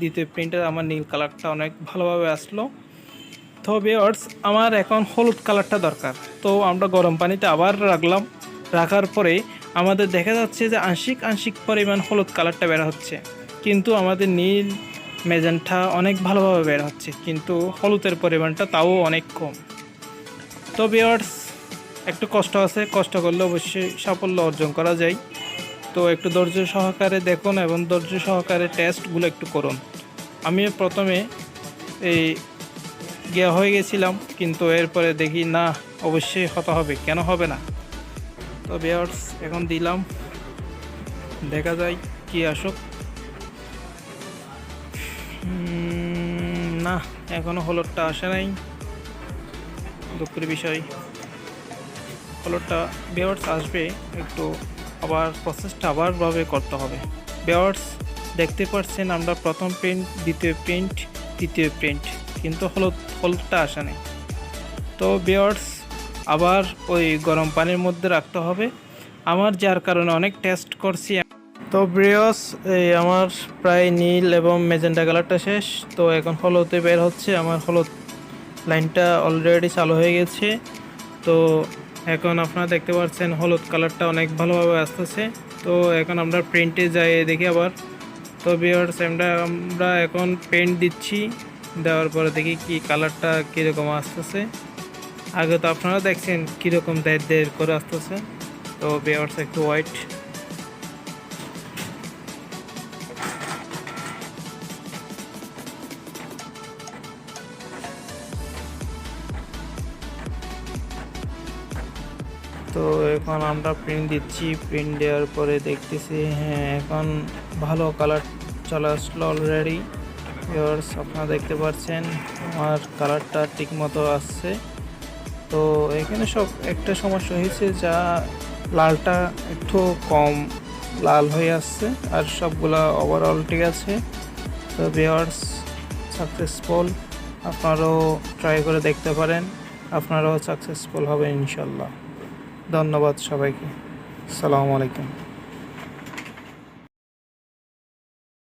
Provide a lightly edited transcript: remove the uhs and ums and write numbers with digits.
দ্বিতীয় প্রিন্টে আমার নীল কালারটা অনেক ভালোভাবে আসলো। তো ভিউয়ার্স আমার এখন হলুদ কালারটা দরকার। তো আমরা গরম পানিতে আবার রাখলাম, রাখার পরে আমাদের দেখা যাচ্ছে যে আংশিক পরিমাণ হলুদ কালারটা বের হচ্ছে, কিন্তু আমাদের নীল ম্যাজেন্টা অনেক ভালোভাবে বের হচ্ছে, কিন্তু হলুদের পরিমাণটা তাও অনেক কম। তো ভিউয়ার্স একটু কষ্ট আছে, কষ্ট করলে অবশ্যই সাফল্য অর্জন করা যায়। তো একটু ধৈর্য সহকারে দেখুন এবং ধৈর্য সহকারে টেস্টগুলো একটু করুন। আমি প্রথমে এই গিয়া হয়ে গেছিলাম, কিন্তু এরপরে দেখি না অবশ্যই হতে হবে, কেন হবে না। তো ভিউয়ার্স এখন দিলাম, দেখা যায় কি আসুক। না এখনও হলুদটা আসে নাই, দুঃখের বিষয়। হলুদটা ভিউয়ার্স আসবে, একটু আবার প্রসেসটা আবারভাবে করতে হবে। ভিউয়ার্স দেখতে পাচ্ছেন আমরা প্রথম প্রিন্ট, দ্বিতীয় প্রিন্ট, তৃতীয় প্রিন্ট, কিন্তু হলুদটা আসে নাই। তো ভিউয়ার্স আবার ওই গরম পানির মধ্যে রাখতে হবে আমার, যার কারণে অনেক টেস্ট করছি। তো ভিউয়ার্স এই আমার প্রায় নীল এবং ম্যাজেন্টা কালারটা শেষ। তো এখন হলুদে বের হচ্ছে, আমার হলুদ লাইনটা অলরেডি চালু হয়ে গেছে। তো এখন আপনারা দেখতে পাচ্ছেন হলুদ কালারটা অনেক ভালোভাবে আসতেছে। তো এখন আমরা প্রিন্টে যাই দেখি আবার। তো ভিউয়ার্স আমরা এখন পেন্ট দিচ্ছি, দেওয়ার পরে দেখি কি কালারটা কীরকম আসতেছে। আগে তো আপনারা দেখছেন কীরকম দের করে আসতেছে। তো ভিউয়ার্স একটু হোয়াইট। তো এখন আমরা প্রিন্ট দিচ্ছি, প্রিন্ট দেওয়ার পরে দেখতেছি হ্যাঁ এখন ভালো কালার চলে আসলো অলরেডি। ভিউয়ার্স আপনারা দেখতে পাচ্ছেন আমার কালারটা ঠিক মতো আসছে। তো এখানে সব একটা সমস্যা হয়েছে, যা লালটা একটু কম লাল হয়ে আসছে, আর সবগুলা ওভারঅল ঠিক আছে। তো ভিউয়ার্স সাকসেসফুল, আপনারাও ট্রাই করে দেখতে পারেন, আপনারাও সাকসেসফুল হবেন ইনশাল্লাহ। ধন্যবাদ সবাইকে, আসসালামু আলাইকুম।